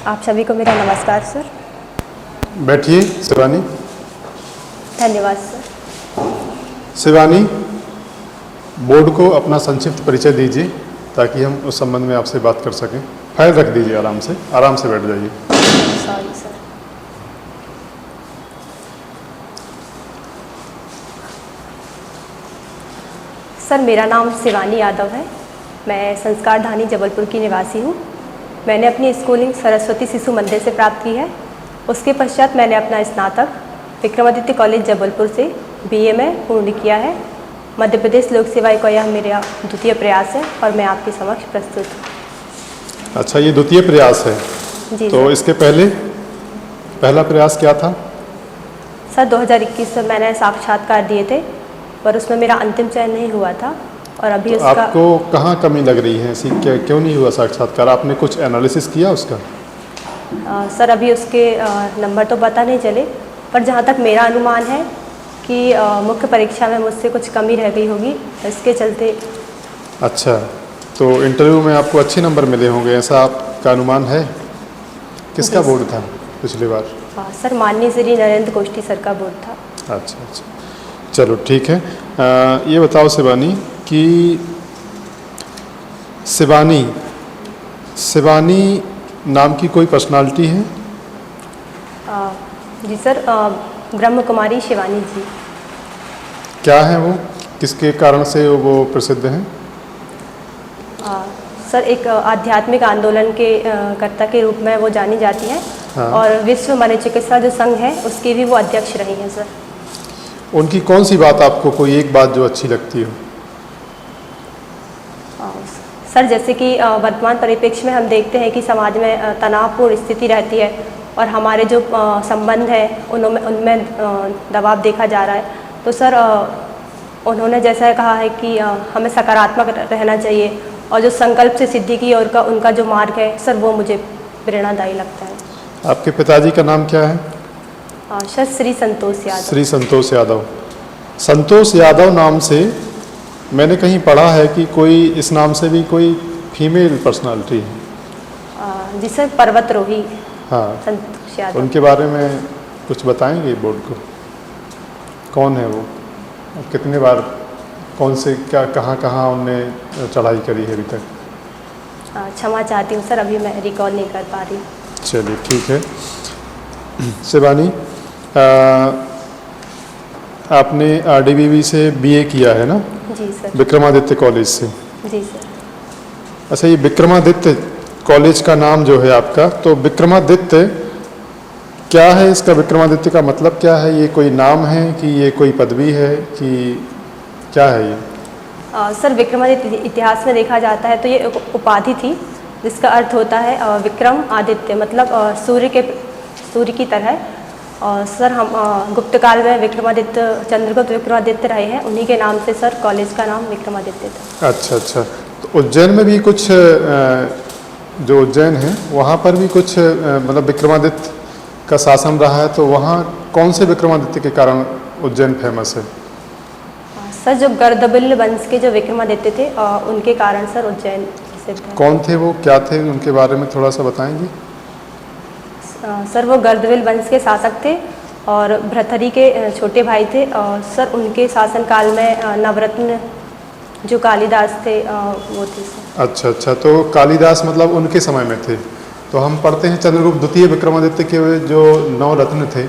आप सभी को मेरा नमस्कार सर। बैठिए शिवानी। धन्यवाद सर। शिवानी, बोर्ड को अपना संक्षिप्त परिचय दीजिए ताकि हम उस संबंध में आपसे बात कर सकें। फाइल रख दीजिए, आराम से बैठ जाइए। Sorry sir. सर मेरा नाम शिवानी यादव है। मैं संस्कार धानी जबलपुर की निवासी हूँ। मैंने अपनी स्कूलिंग सरस्वती शिशु मंदिर से प्राप्त की है। उसके पश्चात मैंने अपना स्नातक विक्रमादित्य कॉलेज जबलपुर से BA में पूर्ण किया है। मध्य प्रदेश लोक सेवा आयोग का यह मेरा द्वितीय प्रयास है और मैं आपके समक्ष प्रस्तुत हूँ। अच्छा, ये द्वितीय प्रयास है? जी तो सर। इसके पहले पहला प्रयास क्या था? सर 2021 में मैंने साक्षात्कार दिए थे पर उसमें मेरा अंतिम चयन नहीं हुआ था और अभी तो उसका आपको कहाँ कमी लग रही है? ऐसी क्यों नहीं हुआ साक्षात्कार? आपने कुछ एनालिसिस किया उसका? सर अभी उसके नंबर तो पता नहीं चले, पर जहाँ तक मेरा अनुमान है कि मुख्य परीक्षा में मुझसे कुछ कमी रह गई होगी, इसके चलते। अच्छा, तो इंटरव्यू में आपको अच्छे नंबर मिले होंगे, ऐसा आपका अनुमान है? किसका बोर्ड था पिछली बार? सर माननीय श्री नरेंद्र कोष्टी सर का बोर्ड था। अच्छा अच्छा, चलो ठीक है। ये बताओ शिवानी कि शिवानी नाम की कोई पर्सनालिटी है? जी सर, ब्रह्म कुमारी शिवानी जी। क्या है वो? किसके कारण से वो प्रसिद्ध हैं? सर एक आध्यात्मिक आंदोलन के कर्ता के रूप में वो जानी जाती हैं। हाँ। और विश्व मनोचिकित्सा जो संघ है उसकी भी वो अध्यक्ष रही हैं सर। उनकी कौन सी बात आपको, कोई एक बात जो अच्छी लगती हो? सर जैसे कि वर्तमान परिप्रेक्ष्य में हम देखते हैं कि समाज में तनावपूर्ण स्थिति रहती है और हमारे जो संबंध है उनमें दबाव देखा जा रहा है। तो सर उन्होंने जैसा कहा है कि हमें सकारात्मक रहना चाहिए और जो संकल्प से सिद्धि की ओर का उनका जो मार्ग है सर, वो मुझे प्रेरणादायी लगता है। आपके पिताजी का नाम क्या है? सर श्री संतोष यादव। श्री संतोष यादव। संतोष यादव नाम से मैंने कहीं पढ़ा है कि कोई इस नाम से भी कोई फीमेल पर्सनालिटी है। जी सर, पर्वतरोही। हाँ, संतोष यादव। उनके बारे में कुछ बताएंगे बोर्ड को? कौन है वो? कितने बार, कौन से, क्या, कहाँ कहाँ उनने चढ़ाई करी है अभी तक? क्षमा चाहती हूँ सर, अभी मैं रिकॉल नहीं कर पा रही। चलिए ठीक है। शिवानी, आपने RDBV से BA किया है ना? जी सर। विक्रमादित्य कॉलेज से? जी सर। अच्छा, ये विक्रमादित्य कॉलेज का नाम जो है आपका, तो विक्रमादित्य क्या है? इसका विक्रमादित्य का मतलब क्या है? ये कोई नाम है कि ये कोई पदवी है कि क्या है ये? सर विक्रमादित्य इतिहास में देखा जाता है तो ये उपाधि थी जिसका अर्थ होता है विक्रम आदित्य, मतलब सूर्य की तरह। और सर हम गुप्त काल में विक्रमादित्य, चंद्रगुप्त विक्रमादित्य रहे हैं, उन्हीं के नाम से सर कॉलेज का नाम विक्रमादित्य था। अच्छा अच्छा, तो उज्जैन में भी कुछ, जो उज्जैन है वहाँ पर भी कुछ मतलब विक्रमादित्य का शासन रहा है, तो वहाँ कौन से विक्रमादित्य के कारण उज्जैन फेमस है? सर जो गर्दबिल्ल वंश के जो विक्रमादित्य थे उनके कारण सर उज्जैन प्रसिद्ध है। कौन थे वो, क्या थे, उनके बारे में थोड़ा सा बताएंगे? सर वो गर्दबिल्ल वंश के शासक थे और भृतहरि के छोटे भाई थे। और सर उनके शासनकाल में नवरत्न जो कालिदास थे वो थे सर। अच्छा अच्छा, तो कालिदास मतलब उनके समय में थे। तो हम पढ़ते हैं चंद्रगुप्त द्वितीय विक्रमादित्य के जो 9 रत्न थे,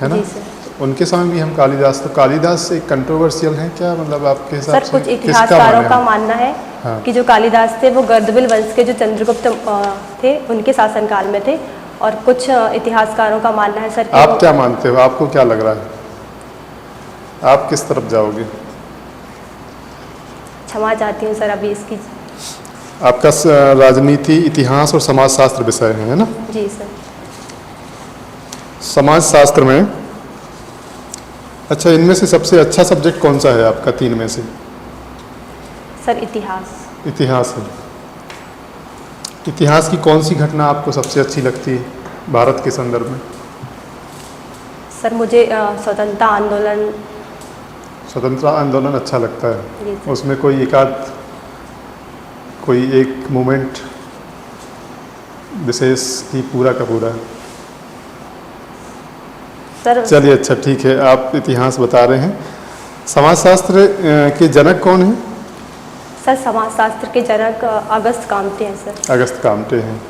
है ना? जी सर। उनके समय भी हम कालिदास, तो कालिदास एक कंट्रोवर्शियल है क्या, मतलब आपके हिसाब से? सर कुछ इतिहासकारों का मानना है हाँ। कि जो कालिदास थे वो गर्दबिल्ल वंश के जो चंद्रगुप्त थे उनके शासनकाल में थे, और कुछ इतिहासकारों का मानना है सर। आप क्या मानते हो? आपको क्या लग रहा है? आप किस तरफ जाओगे? क्षमा चाहती हूँ सर, अभी इसकी। आपका राजनीति, इतिहास और समाजशास्त्र विषय है ना? जी सर। समाजशास्त्र में, अच्छा, इनमें से सबसे अच्छा सब्जेक्ट कौन सा है आपका 3 में से? सर इतिहास। इतिहास है। इतिहास की कौन सी घटना आपको सबसे अच्छी लगती है भारत के संदर्भ में? सर मुझे स्वतंत्रता आंदोलन। स्वतंत्रता आंदोलन अच्छा लगता है? जी सर। उसमें कोई एक मोमेंट? विशेष की पूरा का पूरा? सर चलिए, अच्छा ठीक है, आप इतिहास बता रहे हैं। समाजशास्त्र के जनक कौन हैं? सर समाजशास्त्र के जनक अगस्त कामते हैं सर। अगस्त कामटे हैं।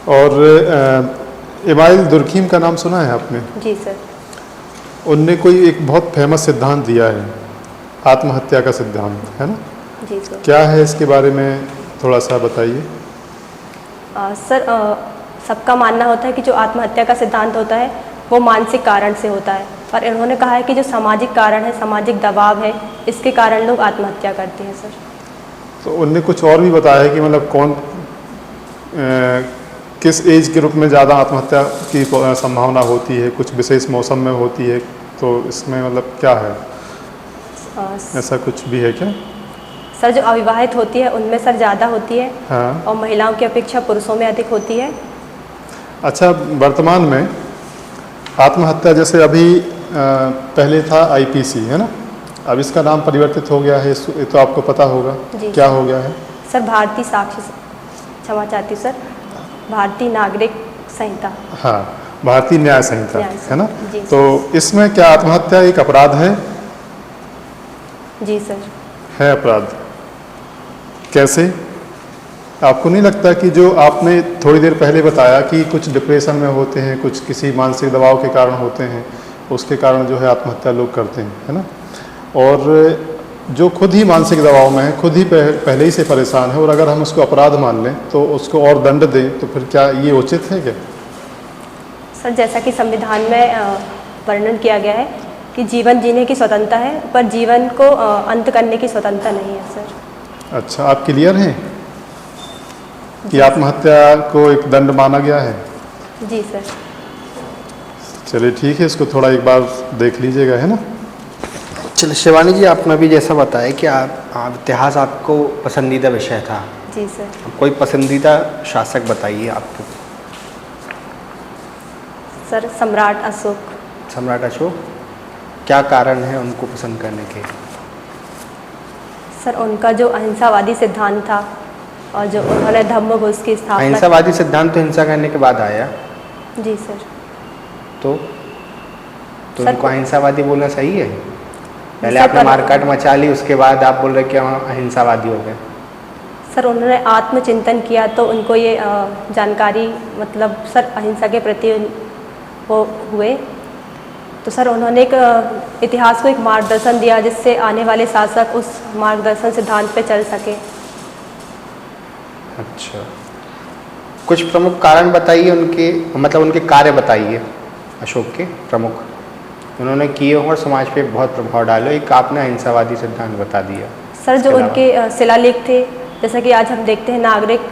और इमाइल दुर्खीम का नाम सुना है आपने? जी सर। उनने कोई एक बहुत फेमस सिद्धांत दिया है, आत्महत्या का सिद्धांत, है ना? जी सर। क्या है इसके बारे में थोड़ा सा बताइए। सर सबका मानना होता है कि जो आत्महत्या का सिद्धांत होता है वो मानसिक कारण से होता है, और इन्होंने कहा है कि जो सामाजिक कारण है, सामाजिक दबाव है, इसके कारण लोग आत्महत्या करते हैं सर। तो उनने कुछ और भी बताया है कि मतलब कौन किस एज के ग्रुप में ज़्यादा आत्महत्या की संभावना होती है, कुछ विशेष मौसम में होती है, तो इसमें मतलब क्या है, ऐसा कुछ भी है क्या? सर जो अविवाहित होती है उनमें सर ज़्यादा होती है। हाँ। और महिलाओं की अपेक्षा पुरुषों में अधिक होती है। अच्छा, वर्तमान में आत्महत्या जैसे अभी पहले था आईपीसी, है ना? अब इसका नाम परिवर्तित हो गया है, ये तो आपको पता होगा। जी क्या हो गया है? सर भारतीय साक्ष्य, क्षमा चाहती हूँ सर, भारतीय नागरिक संहिता। हाँ, भारतीय न्याय संहिता, है ना? जी तो इसमें क्या आत्महत्या एक अपराध है? जी सर। है अपराध। कैसे? आपको नहीं लगता कि जो आपने थोड़ी देर पहले बताया कि कुछ डिप्रेशन में होते हैं, कुछ किसी मानसिक दबाव के कारण होते हैं, उसके कारण जो है आत्महत्या लोग करते हैं, है ना? और जो खुद ही मानसिक दबाव में है, खुद ही पहले ही से परेशान है, और अगर हम उसको अपराध मान लें तो उसको और दंड दें, तो फिर क्या ये उचित है क्या? सर जैसा कि संविधान में वर्णन किया गया है कि जीवन जीने की स्वतंत्रता है, पर जीवन को अंत करने की स्वतंत्रता नहीं है सर। अच्छा, आप क्लियर हैं कि आत्महत्या को एक दंड माना गया है? जी सर। चलिए ठीक है, इसको थोड़ा एक बार देख लीजिएगा, है ना। चलिए शिवानी जी, आपने अभी जैसा बताया कि आप इतिहास आपको पसंदीदा विषय था। जी सर। अब कोई पसंदीदा शासक बताइए आपको। सर सम्राट अशोक। सम्राट अशोक, क्या कारण है उनको पसंद करने के? सर उनका जो अहिंसावादी सिद्धांत था और जो उन्होंने धम्मघोष की स्थापना। अहिंसावादी सिद्धांत तो हिंसा करने के बाद आया। जी सर। तो सर, उनको अहिंसावादी बोलना सही है? पहले सर, आपने मारकाट मचा ली, उसके बाद आप बोल रहे कि हम अहिंसावादी हो गए। सर उन्होंने आत्मचिंतन किया तो उनको ये जानकारी, मतलब सर अहिंसा के प्रति वो हुए, तो सर उन्होंने एक इतिहास को एक मार्गदर्शन दिया जिससे आने वाले शासक उस मार्गदर्शन सिद्धांत पे चल सके। अच्छा, कुछ प्रमुख कारण बताइए उनके, मतलब उनके कार्य बताइए अशोक के प्रमुख, उन्होंने किए और समाज पे बहुत प्रभाव डाले। एक आपने अहिंसावादी सिद्धांत बता दिया। सर जो उनके शिलालेख थे, जैसा कि आज हम देखते हैं नागरिक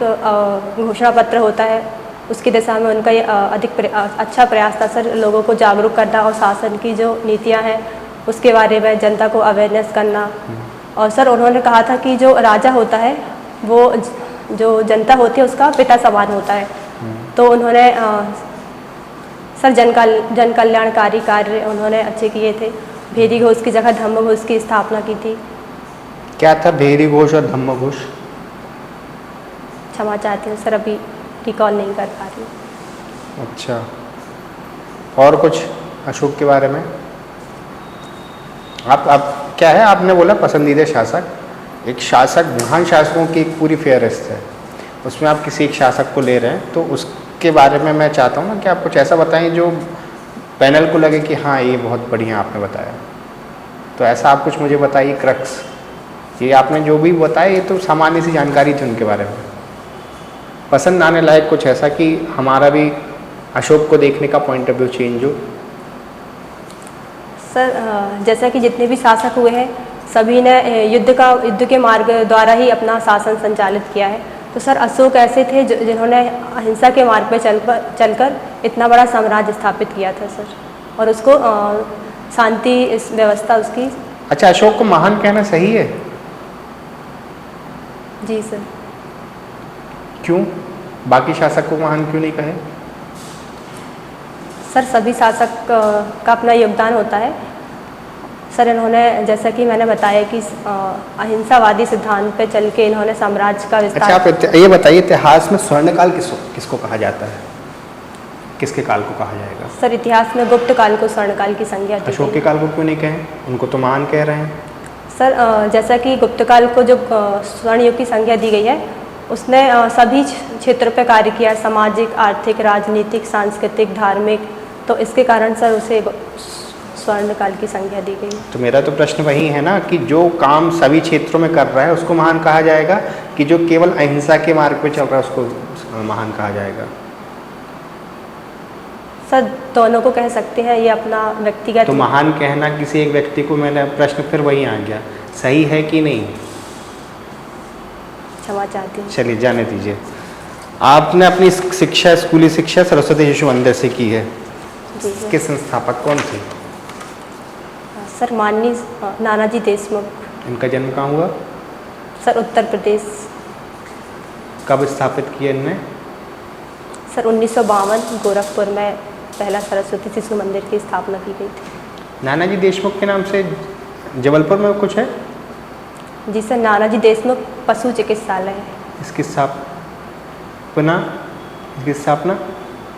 घोषणा पत्र होता है, उसकी दिशा में उनका ये अच्छा प्रयास था सर, लोगों को जागरूक करना और शासन की जो नीतियां हैं उसके बारे में जनता को अवेयरनेस करना। और सर उन्होंने कहा था कि जो राजा होता है वो जो जनता होती है उसका पिता समान होता है। तो उन्होंने सर जन कल्याणकारी कार्य उन्होंने अच्छे किए थे। भेरी घोष की जगह धम्म घोष की स्थापना की थी। क्या था भेरी घोष और धम्म घोष? क्षमा चाहती हूँ सर, अभी रिकॉल नहीं कर पा रही हूँ। अच्छा, और कुछ अशोक के बारे में? आप क्या है, आपने बोला पसंदीदा शासक। एक शासक, महान शासकों की एक पूरी फेहरिस्त है, उसमें आप किसी एक शासक को ले रहे हैं, तो उसके बारे में मैं चाहता हूँ ना कि आप कुछ ऐसा बताएं जो पैनल को लगे कि हाँ ये बहुत बढ़िया आपने बताया। तो ऐसा आप कुछ मुझे बताइए क्रक्स। ये आपने जो भी बताया ये तो सामान्य सी जानकारी थी उनके बारे में, पसंद आने लायक कुछ ऐसा कि हमारा भी अशोक को देखने का पॉइंट ऑफ व्यू चेंज हो। सर जैसा कि जितने भी शासक हुए हैं सभी ने युद्ध के मार्ग द्वारा ही अपना शासन संचालित किया है। तो सर अशोक ऐसे थे जिन्होंने अहिंसा के मार्ग पे चलकर इतना बड़ा साम्राज्य स्थापित किया था सर, और उसको शांति इस व्यवस्था उसकी। अच्छा, अशोक को महान कहना सही है? जी सर। क्यों? बाकी शासक को महान क्यों नहीं कहे? सर सभी शासक का अपना योगदान होता है। सर इन्होंने जैसा कि मैंने बताया कि अहिंसावादी सिद्धांत पे चल के इन्होंने साम्राज्य का अच्छा, विस्तार। आप ये बताइए, इतिहास में स्वर्णकाल किसको कहा जाता है? किसके काल को कहा जाएगा? सर इतिहास में गुप्त काल को स्वर्णकाल की संज्ञा दी अशोक गई के है। काल को क्यों नहीं कहें? उनको तो महान कह रहे हैं। सर जैसा कि गुप्त काल को जो स्वर्ण युग की संज्ञा दी गई है, उसने सभी क्षेत्रों पर कार्य किया, सामाजिक, आर्थिक, राजनीतिक, सांस्कृतिक, धार्मिक, तो इसके कारण सर उसे स्वर्ण काल की संज्ञा दी गई। तो मेरा तो प्रश्न वही है ना कि जो काम सभी क्षेत्रों में कर रहा है उसको महान कहा जाएगा, कि जो केवल अहिंसा के मार्ग पे चल रहा है उसको महान कहा जाएगा? सर दोनों को कह सकते हैं, ये अपना व्यक्तिगत। तो महान कहना किसी एक व्यक्ति को, मैंने प्रश्न फिर वही आ गया, सही है कि नहीं? क्षमा चाहती हूँ। चलिए जाने दीजिए। आपने अपनी शिक्षा, स्कूली शिक्षा सरस्वती शिशु मंदिर से की है। जी सर। इसके संस्थापक कौन थे? सर माननीय नानाजी देशमुख। इनका जन्म कहाँ हुआ? सर उत्तर प्रदेश। कब स्थापित किया इनने? सर 1952 गोरखपुर में पहला सरस्वती शिशु मंदिर की स्थापना की गई थी। नानाजी देशमुख के नाम से जबलपुर में कुछ है? जी सर, नानाजी देशमुख पशु चिकित्सालय है। इसकी स्थापना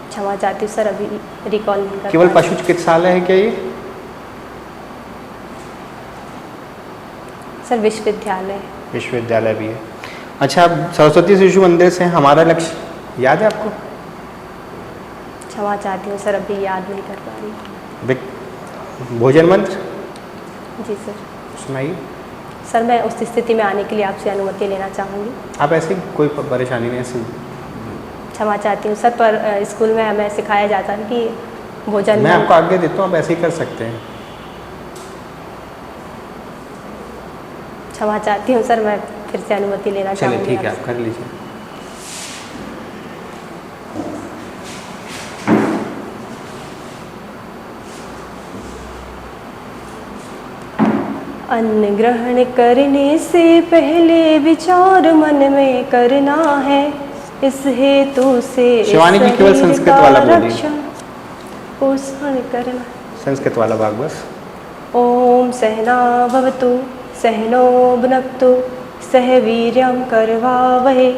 क्षमा चाहती हूँ सर, अभी रिकॉल नहीं कर केवल पा रही। पशु चिकित्सालय है क्या ये? सर विश्वविद्यालय। विश्वविद्यालय भी है। अच्छा, अब सरस्वती शिशु मंदिर से हमारा लक्ष्य याद है आपको? क्षमा चाहती हूँ सर, अभी याद नहीं कर पा रही। भोजन मंत्र जी सर। सुनाइए। सर मैं उस स्थिति में आने के लिए आपसे अनुमति लेना चाहूँगी। आप ऐसी कोई परेशानी नहीं, ऐसी क्षमा चाहती हूँ सर, पर स्कूल में हमें सिखाया जाता है कि भोजन मैं आपको आगे देता हूँ, आप ऐसे ही कर सकते हैं। क्षमा चाहती हूँ सर, मैं फिर से अनुमति लेना चाहूँगी। चलिए ठीक है, आपसे। आप कर लीजिए। अन्न ग्रहण करने से पहले विचार मन में करना है, इस हेतु से शिवानी जी केवल शरीर संस्कृत का वाला बोलिए। रक्षण पोषण करना। संस्कृत वाला भाग बस। ओम सहना भवतु सहनो भुनक्तु सह वीर्यं करवावहे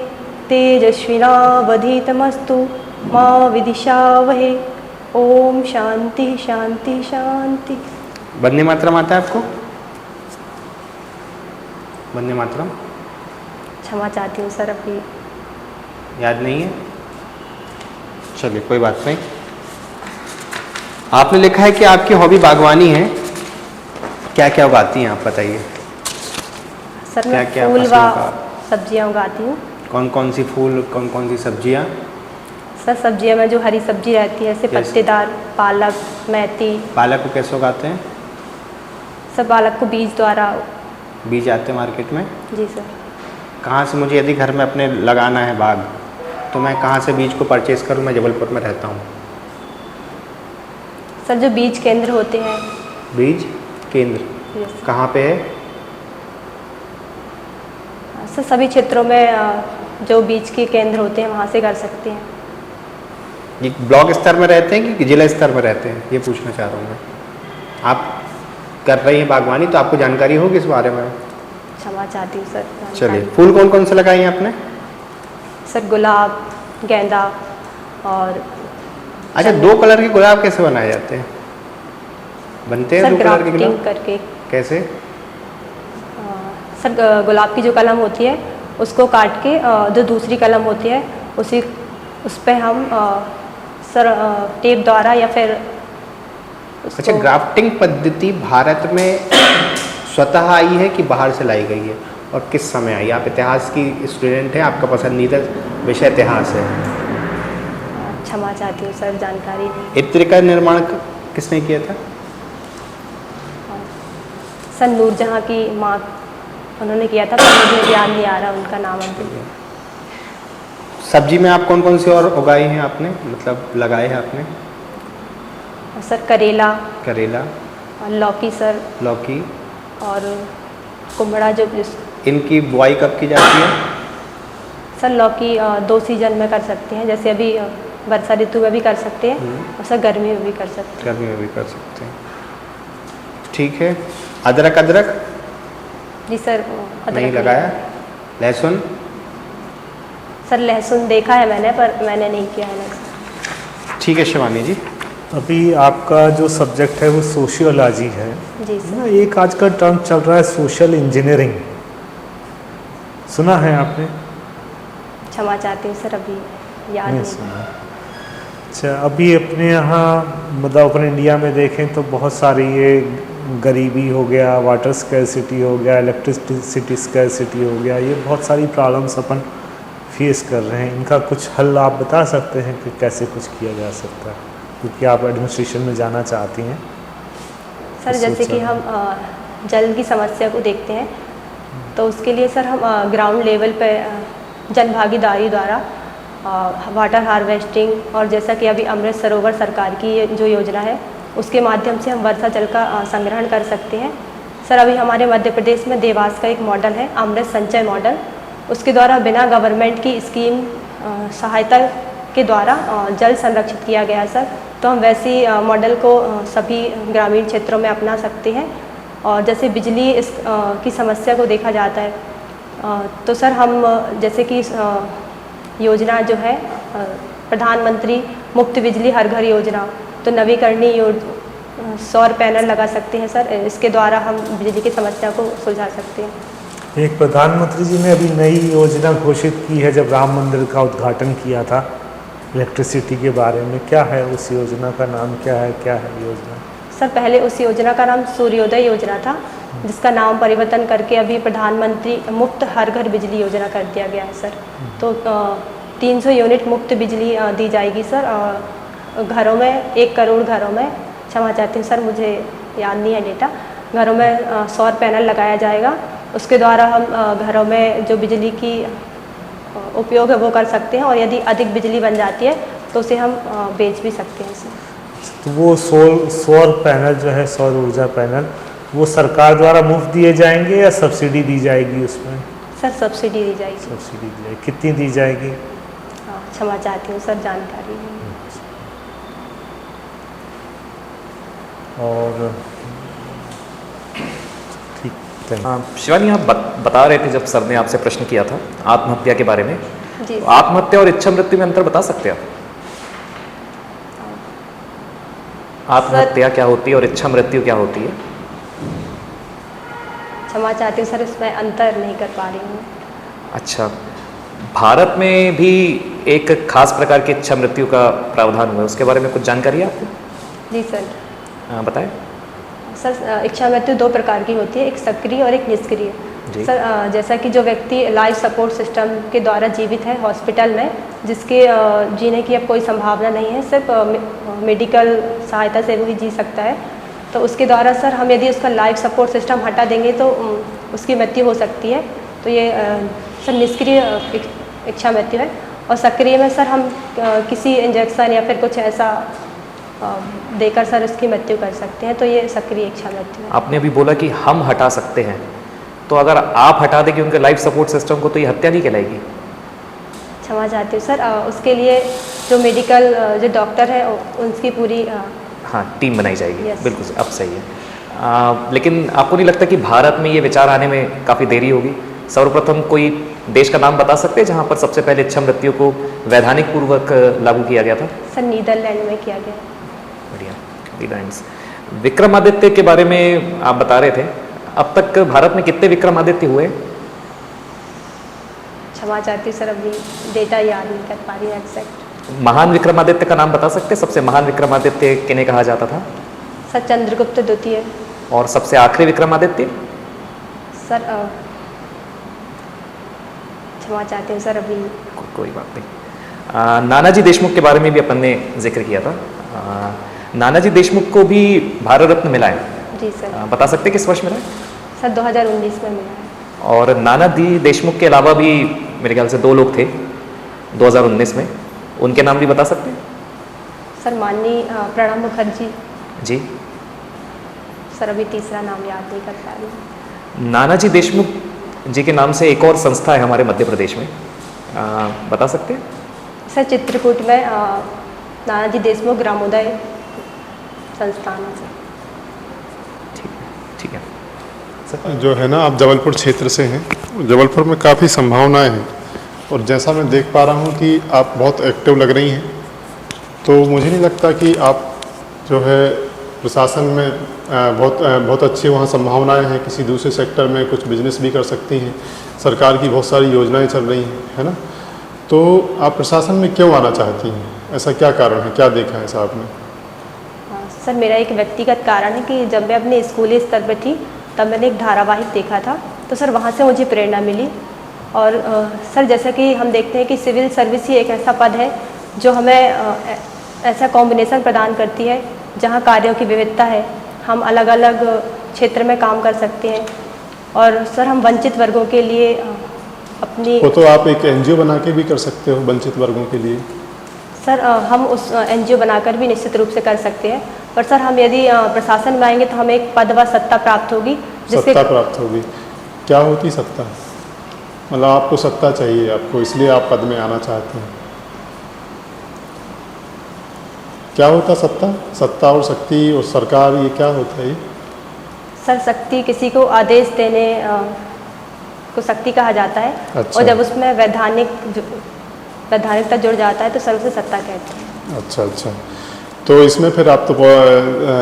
तेजस्विनावधीतमस्तु मा विदिशावहे। ओम शांति शांति शांति। वंदे मातरम आता है आपको? वंदे मातरम क्षमा चाहती हूँ सर, अभी याद नहीं है? चलिए कोई बात नहीं। आपने लिखा है कि आपकी हॉबी बागवानी है। क्या क्या उगाती हैं आप बताइए? सर क्या मैं क्या फूल व फसलों का? सब्जियाँ उगाती हूँ। कौन कौन सी फूल, कौन कौन सी सब्जियां? सर सब्जियाँ में जो हरी सब्जी रहती है, जैसे Yes. पत्तेदार, पालक, मेथी। पालक को कैसे उगाते हैं? सब पालक को बीज द्वारा। बीज आते हैं मार्केट में? जी सर। कहाँ से, मुझे यदि घर में अपने लगाना है बाग, तो मैं कहाँ से बीज को परचेज़ करूँ? मैं जबलपुर में रहता हूँ। सर जो बीज केंद्र होते हैं। बीज केंद्र Yes. कहाँ पे है? सर सभी क्षेत्रों में जो बीज के केंद्र होते हैं वहाँ से कर सकते हैं। ये ब्लॉक स्तर में रहते हैं कि जिला स्तर में रहते हैं, ये पूछना चाह रहा हूँ मैं। आप कर रही हैं बागवानी तो आपको जानकारी होगी इस बारे में। क्षमा चाहती हूँ सर। चलिए, फूल कौन कौन से लगाए हैं आपने? सर गुलाब, गेंदा और। अच्छा, 2 कलर के गुलाब कैसे बनाए जाते हैं? बनते हैं सर 2 कलर के ग्राफ्टिंग गुलाब? करके। कैसे? सर गुलाब की जो कलम होती है उसको काट के जो दूसरी कलम होती है उस पर हम सर टेप द्वारा या फिर अच्छा, ग्राफ्टिंग पद्धति भारत में स्वतः आई है कि बाहर से लाई गई है, और किस समय आई? आप इतिहास की स्टूडेंट हैं, आपका पसंदीदा विषय इतिहास है। क्षमा चाहती हूँ सर, जानकारी नहीं। इत्र का निर्माण किसने किया था? सर नूरजहाँ की माँ उन्होंने किया था, पर मुझे याद नहीं आ रहा उनका नाम अभी। सब्जी में आप कौन कौन सी और उगाई हैं आपने, मतलब लगाए हैं आपने? सर करेला, करेला, लौकी सर, लौकी और कुम्हड़ा जो। इनकी बुआई कब की जाती है? सर लौकी 2 सीजन में कर सकते हैं, जैसे अभी वर्षा ऋतु में भी कर सकते हैं और सर गर्मी में भी कर सकते हैं। गर्मी में भी कर सकते हैं। ठीक है। अदरक अदरक जी सर, अदरक नहीं लगाया। लहसुन? सर लहसुन देखा है मैंने, पर मैंने नहीं किया है लहसुन। ठीक है शिवानी जी। अभी आपका जो सब्जेक्ट है वो सोशियोलॉजी है जी ना। सर। एक आज का टर्म चल रहा है सोशल इंजीनियरिंग, सुना है आपने? क्षमा चाहती हूँ सर, अभी याद नहीं नहीं। सुना। अच्छा, अभी अपने यहाँ मतलब अपने इंडिया में देखें तो बहुत सारी ये गरीबी हो गया, वाटर स्कैरसिटी हो गया, इलेक्ट्रिसिटी स्कैरसिटी हो गया, ये बहुत सारी प्रॉब्लम्स अपन फेस कर रहे हैं। इनका कुछ हल आप बता सकते हैं कि कैसे कुछ किया जा सकता है, क्योंकि आप एडमिनिस्ट्रेशन में जाना चाहती हैं। सर जैसे कि हम जल की समस्या को देखते हैं, तो उसके लिए सर हम ग्राउंड लेवल पे जन भागीदारी द्वारा वाटर हार्वेस्टिंग, और जैसा कि अभी अमृत सरोवर सरकार की ये जो योजना है उसके माध्यम से हम वर्षा जल का संग्रहण कर सकते हैं। सर अभी हमारे मध्य प्रदेश में देवास का एक मॉडल है, अमृत संचय मॉडल। उसके द्वारा बिना गवर्नमेंट की स्कीम सहायता के द्वारा जल संरक्षित किया गया है सर। तो हम वैसी मॉडल को सभी ग्रामीण क्षेत्रों में अपना सकते हैं। और जैसे बिजली की समस्या को देखा जाता है, तो सर हम जैसे कि योजना जो है प्रधानमंत्री मुफ्त बिजली हर घर योजना, तो नवीकरणीय सौर पैनल लगा सकते हैं सर। इसके द्वारा हम बिजली की समस्या को सुलझा सकते हैं। एक प्रधानमंत्री जी ने अभी नई योजना घोषित की है जब राम मंदिर का उद्घाटन किया था, इलेक्ट्रिसिटी के बारे में। क्या है उस योजना का नाम, क्या है योजना? सर पहले उस योजना का नाम सूर्योदय योजना था, जिसका नाम परिवर्तन करके अभी प्रधानमंत्री मुफ्त हर घर बिजली योजना कर दिया गया है सर। तो 300 यूनिट मुफ्त बिजली दी जाएगी सर, घरों में 1 करोड़ घरों में, क्षमा चाहती हूँ सर मुझे याद नहीं है डेटा, घरों में सौर पैनल लगाया जाएगा। उसके द्वारा हम घरों में जो बिजली की उपयोग है वो कर सकते हैं, और यदि अधिक बिजली बन जाती है तो उसे हम बेच भी सकते हैं सर। तो वो सौर पैनल जो है, सौर ऊर्जा पैनल, वो सरकार द्वारा मुफ्त दिए जाएंगे या सब्सिडी दी जाएगी उसमें? सर सब्सिडी दी जाएगी। सब्सिडी दी जाएगी। कितनी दी जाएगी? क्षमा चाहती हूँ सर, जानकारी नहीं। और ठीक, थैंक यू। शिवानी, आप बता रहे थे जब सर ने आपसे प्रश्न किया था आत्महत्या के बारे में, जी तो आत्महत्या और इच्छा मृत्यु में अंतर बता सकते हैं आप? आत्महत्या क्या होती है और इच्छा मृत्यु क्या होती है? क्षमा चाहती हूँ सर, इसमें अंतर नहीं कर पा रही हूँ। अच्छा, भारत में भी एक खास प्रकार की इच्छा मृत्यु का प्रावधान हुआ है, उसके बारे में कुछ जानकारी है आपको? जी सर। बताएं। सर इच्छा मृत्यु 2 प्रकार की होती है, एक सक्रिय और एक निष्क्रिय। जी। सर जैसा कि जो व्यक्ति लाइफ सपोर्ट सिस्टम के द्वारा जीवित है हॉस्पिटल में, जिसके जीने की अब कोई संभावना नहीं है, सिर्फ मेडिकल सहायता से वो ही जी सकता है, तो उसके द्वारा सर हम यदि उसका लाइफ सपोर्ट सिस्टम हटा देंगे तो उसकी मृत्यु हो सकती है। तो ये सर निष्क्रिय इच्छा मृत्यु है। और सक्रिय में सर हम किसी इंजेक्शन या फिर कुछ ऐसा देकर सर उसकी मृत्यु कर सकते हैं, तो ये सक्रिय इच्छा मृत्यु है। आपने अभी बोला कि हम हटा सकते हैं, तो अगर आप हटा देंगे उनके लाइफ सपोर्ट सिस्टम को तो ये हत्या नहीं कहलाएगी? क्षमा चाहती हूँ सर, उसके लिए जो मेडिकल जो डॉक्टर है उनकी पूरी हाँ, टीम बनाई जाएगी। Yes. बिल्कुल अब सही है। लेकिन आपको नहीं लगता कि भारत में ये विचार आने में काफ़ी देरी होगी? सर्वप्रथम कोई देश का नाम बता सकते हैं जहाँ पर सबसे पहले इच्छा मृत्यु को वैधानिक पूर्वक लागू किया गया था? सर नीदरलैंड में किया गया। बढ़िया, नीदरलैंड्स। विक्रमादित्य के बारे में आप बता रहे थे, अब तक भारत में कितने विक्रमादित्य हुए? क्षमा चाहती हूँ सर, अभी डेटा याद नहीं कर पा रही हूँ एग्जैक्ट। महान विक्रमादित्य का नाम बता सकते हैं? सबसे महान विक्रमादित्य किन्हें कहा जाता था? सर चंद्रगुप्त द्वितीय। और सबसे आखिरी विक्रमादित्य? सर क्षमा चाहती हूँ सर, अभी कोई बात नहीं। नानाजी देशमुख के बारे में भी अपन ने जिक्र किया था। नानाजी देशमुख को भी भारत रत्न मिला है। जी सर। बता सकते किस वर्ष मिला है? सर 2019 में मिला है। और नानाजी देशमुख के अलावा भी मेरे ख्याल से 2 लोग थे 2019 में, उनके नाम भी बता सकते हैं? सर माननीय प्रणब मुखर्जी जी। सर अभी तीसरा नाम याद नहीं कर पा रही हूँ। नानाजी देशमुख जी के नाम से एक और संस्था है हमारे मध्य प्रदेश में, बता सकते हैं? सर चित्रकूट में नानाजी देशमुख ग्रामोदय संस्थान है सर। ठीक है, जो है ना, आप जबलपुर क्षेत्र से हैं। जबलपुर में काफ़ी संभावनाएं हैं और जैसा मैं देख पा रहा हूँ कि आप बहुत एक्टिव लग रही हैं, तो मुझे नहीं लगता कि आप जो है प्रशासन में बहुत अच्छी वहाँ संभावनाएं हैं। किसी दूसरे सेक्टर में कुछ बिजनेस भी कर सकती हैं। सरकार की बहुत सारी योजनाएं चल रही हैं, है ना। तो आप प्रशासन में क्यों आना चाहती हैं? ऐसा क्या कारण है, क्या देखा है ऐसा आपने? सर, मेरा एक व्यक्तिगत कारण है कि जब मैं अपने स्कूली स्तर पर थी तब मैंने एक धारावाहिक देखा था, तो सर वहाँ से मुझे प्रेरणा मिली। और सर, जैसा कि हम देखते हैं कि सिविल सर्विस ही एक ऐसा पद है जो हमें ऐसा कॉम्बिनेशन प्रदान करती है जहाँ कार्यों की विविधता है, हम अलग अलग क्षेत्र में काम कर सकते हैं। और सर, हम वंचित वर्गों के लिए अपनी वो तो आप एक एनजीओ बना के भी कर सकते हो वंचित वर्गों के लिए। सर, हम उस एनजीओ बनाकर भी निश्चित रूप से कर सकते हैं, पर सर हम यदि प्रशासन में आएंगे तो हमें एक पद व सत्ता प्राप्त होगी। सत्ता प्राप्त होगी? क्या होती सत्ता? मतलब आपको सत्ता चाहिए, आपको इसलिए आप पद में आना चाहते हैं। क्या होता सत्ता? सत्ता और शक्ति और सरकार, ये क्या होता है ये? सर, शक्ति किसी को आदेश देने को शक्ति कहा जाता है। अच्छा। और जब उसमें वैधानिकता जुड़ जाता है तो सर उसे सत्ता कहते हैं। अच्छा अच्छा, तो इसमें फिर आप तो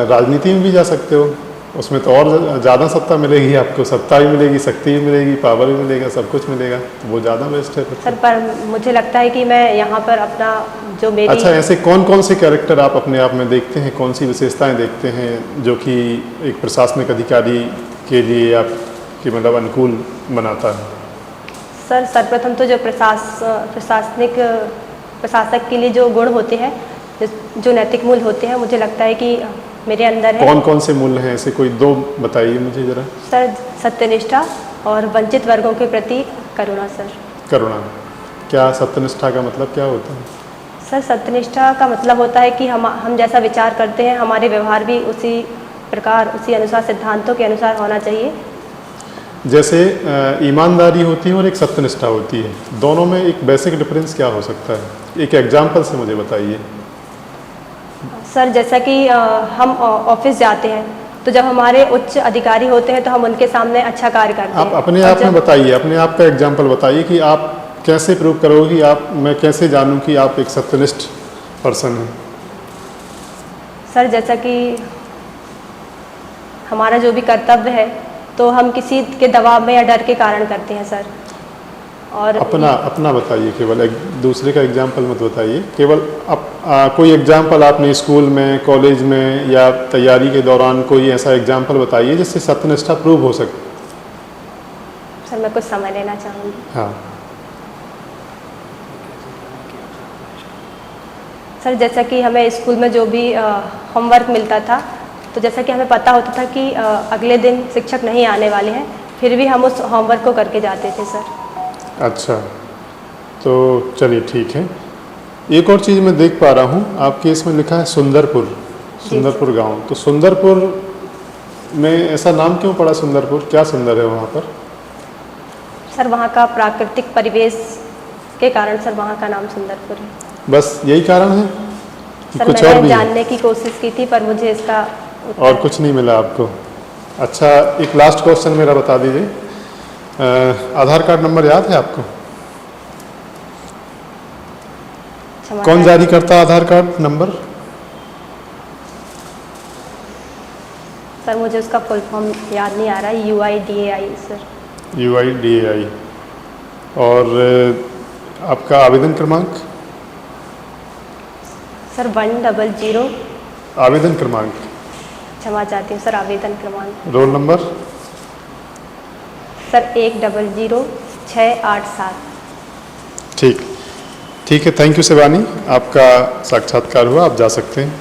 राजनीति में भी जा सकते हो, उसमें तो और ज़्यादा सत्ता मिलेगी आपको। सत्ता भी मिलेगी, शक्ति भी मिलेगी, पावर भी मिलेगा, सब कुछ मिलेगा, तो वो ज़्यादा बेस्ट है फिर। सर, पर मुझे लगता है कि मैं यहाँ पर अपना जो मेरी अच्छा, ऐसे कौन कौन से कैरेक्टर आप अपने आप में देखते हैं, कौन सी विशेषताएं देखते हैं जो कि एक प्रशासनिक अधिकारी के लिए आपकी मतलब अनुकूल बनाता है? सर, सर्वप्रथम तो जो प्रशासक के लिए जो गुण होते हैं, जो नैतिक मूल्य होते हैं, मुझे लगता है कि मेरे अंदर है। कौन कौन से मूल्य हैं ऐसे, कोई दो बताइए मुझे ज़रा। सर, सत्यनिष्ठा और वंचित वर्गों के प्रति करुणा। सर, करुणा। क्या सत्यनिष्ठा का मतलब क्या होता है? सर, सत्यनिष्ठा का मतलब होता है कि हम जैसा विचार करते हैं हमारे व्यवहार भी उसी प्रकार, उसी अनुसार, सिद्धांतों के अनुसार होना चाहिए। जैसे ईमानदारी होती है और एक सत्यनिष्ठा होती है, दोनों में एक बेसिक डिफरेंस क्या हो सकता है? एक एग्जाम्पल से मुझे बताइए। सर, जैसा कि हम ऑफिस जाते हैं तो जब हमारे उच्च अधिकारी होते हैं तो हम उनके सामने अच्छा कार्य करते हैं। आप अपने आप में बताइए, अपने आप का एग्जाम्पल बताइए कि आप कैसे प्रूव करोगे कि आप, मैं कैसे जानूं कि आप एक सत्यनिष्ठ पर्सन हैं? सर, जैसा कि हमारा जो भी कर्तव्य है तो हम किसी के दबाव में या डर के कारण करते हैं सर। और अपना बताइए, केवल एक दूसरे का एग्जाम्पल मत बताइए। केवल कोई एग्जाम्पल आपने स्कूल में, कॉलेज में या तैयारी के दौरान कोई ऐसा एग्जाम्पल बताइए जिससे सत्यनिष्ठा प्रूव हो सके। सर, मैं कुछ समय लेना चाहूँगी। हाँ। सर, जैसा कि हमें स्कूल में जो भी होमवर्क मिलता था, तो जैसा कि हमें पता होता था कि अगले दिन शिक्षक नहीं आने वाले हैं, फिर भी हम उस होमवर्क को करके जाते थे सर। अच्छा, तो चलिए ठीक है। एक और चीज़ मैं देख पा रहा हूँ, आपके इसमें लिखा है सुंदरपुर गांव। तो सुंदरपुर में ऐसा नाम क्यों पड़ा सुंदरपुर? क्या सुंदर है वहाँ पर? सर, वहाँ का प्राकृतिक परिवेश के कारण सर वहाँ का नाम सुंदरपुर है। बस यही कारण है? सर, कुछ मैंने और भी जानने की कोशिश की थी पर मुझे इसका और कुछ नहीं मिला आपको? अच्छा, एक लास्ट क्वेश्चन मेरा बता दीजिए, आधार कार्ड नंबर याद है आपको? कौन जारी करता है आधार कार्ड नंबर? सर, मुझे उसका फुल फॉर्म याद नहीं आ रहा है। UIDAI sir. UIDAI। और आपका आवेदन क्रमांक? सर, 100। आवेदन क्रमांक? क्षमा चाहती हूँ सर, आवेदन क्रमांक। Roll number? सर, 100687। ठीक है, थैंक यू शिवानी, आपका साक्षात्कार हुआ, आप जा सकते हैं।